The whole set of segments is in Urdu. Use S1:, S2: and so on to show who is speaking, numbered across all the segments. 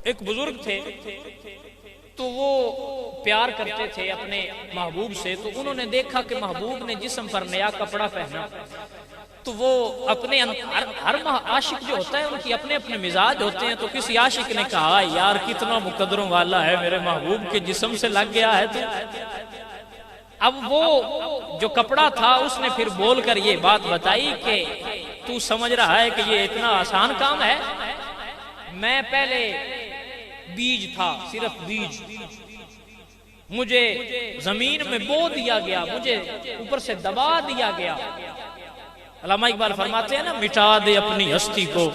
S1: ایک بزرگ تھے تو وہ پیار کرتے تھے اپنے محبوب سے، تو انہوں نے دیکھا کہ محبوب نے جسم پر نیا کپڑا پہنا، تو وہ اپنے ہر عاشق جو ہوتا ہے ان کی اپنے اپنے مزاج ہوتے ہیں، تو کسی عاشق نے کہا یار کتنا مقدروں والا ہے، میرے محبوب کے جسم سے لگ گیا ہے۔ تو اب وہ جو کپڑا تھا اس نے پھر بول کر یہ بات بتائی کہ تو سمجھ رہا ہے کہ یہ اتنا آسان کام ہے؟ میں پہلے بیج تھا، صرف بیج، مجھے زمین میں بو دیا گیا، مجھے اوپر سے دبا دیا گیا۔ علامہ اقبال فرماتے ہیں نا، مٹا دے اپنی ہستی کو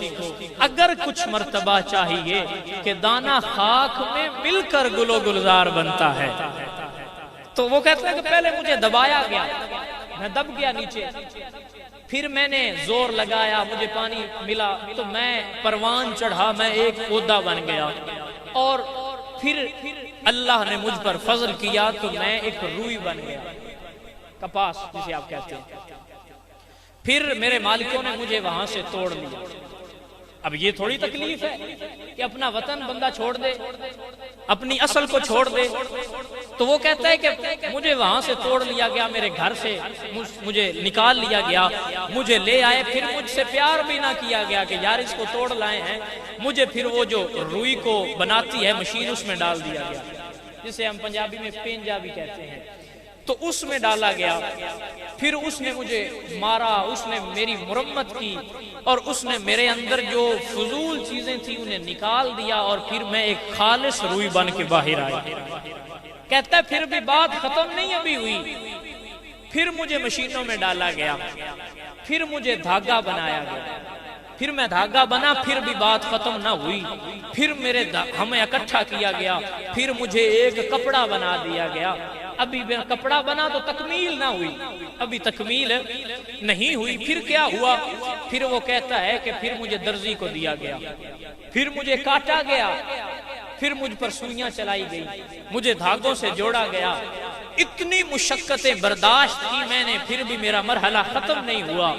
S1: اگر کچھ مرتبہ چاہیے کہ دانا خاک میں مل کر گل و گلزار بنتا ہے۔ تو وہ کہتے ہیں کہ پہلے مجھے دبایا گیا، میں دب گیا نیچے، پھر میں نے زور لگایا، مجھے پانی ملا تو میں پروان چڑھا، میں ایک پودا بن گیا، اور پھر اللہ نے مجھ پر فضل کیا تو میں ایک روئی بن گیا، کپاس جسے آپ کہتے ہیں۔ پھر میرے مالکوں نے مجھے وہاں سے توڑ لیا۔ اب یہ تھوڑی تکلیف ہے کہ اپنا وطن بندہ چھوڑ دے، اپنی اصل کو چھوڑ دے۔ تو وہ کہتا ہے کہ مجھے وہاں سے توڑ لیا گیا، میرے گھر سے مجھے نکال لیا گیا، مجھے لے آئے، پھر مجھ سے پیار بھی نہ کیا گیا کہ یار اس کو توڑ لائے ہیں، مجھے پھر وہ جو روئی کو بناتی ہے مشین اس میں ڈال دیا گیا، جسے ہم پنجابی میں پینجا بھی کہتے ہیں، تو اس میں ڈالا گیا۔ پھر اس نے مجھے مارا، اس نے میری مرمت کی، اور اس نے میرے اندر جو فضول چیزیں تھیں انہیں نکال دیا، اور پھر میں ایک خالص روئی بن کے باہر آیا۔ کہتا ہے پھر بھی بات ختم نہیں ابھی ہوئی، پھر مجھے مشینوں میں ڈالا گیا، پھر مجھے دھاگا بنایا گیا، پھر میں دھاگا بنا، پھر بھی بات ختم نہ ہوئی، پھر ہمیں اکٹھا کیا گیا، پھر مجھے ایک کپڑا بنا دیا گیا۔ ابھی کپڑا بنا تو تکمیل نہ ہوئی، ابھی تکمیل نہیں ہوئی۔ پھر کیا ہوا؟ پھر وہ کہتا ہے کہ پھر مجھے درزی کو دیا گیا، پھر مجھے کاٹا گیا، پھر مجھ پر سوئیاں چلائی گئی، مجھے دھاگوں سے جوڑا گیا، اتنی مشقتیں برداشت کی میں نے، پھر بھی میرا مرحلہ ختم نہیں ہوا۔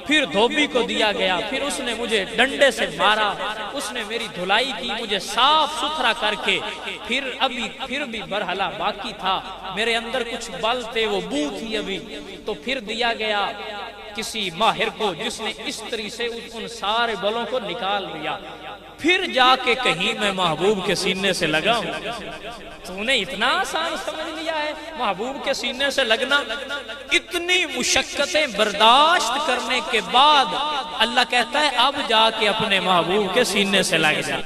S1: پھر دھوبی کو دیا گیا، پھر اس نے مجھے ڈنڈے سے مارا، اس نے میری دھلائی کی، مجھے صاف ستھرا کر کے، پھر بھی مرحلہ باقی تھا، میرے اندر کچھ بل تھے، وہ بو تھی ابھی، تو پھر دیا گیا کسی ماہر کو جس نے استری سے ان سارے بلوں کو نکال دیا۔ پھر جا کے کہیں میں محبوب کے سینے سے لگا ہوں۔ تو نے اتنا آسان سمجھ لیا ہے محبوب کے سینے سے لگنا؟ اتنی مشقتیں برداشت کرنے کے بعد اللہ کہتا ہے اب جا کے اپنے محبوب کے سینے سے لگ جا۔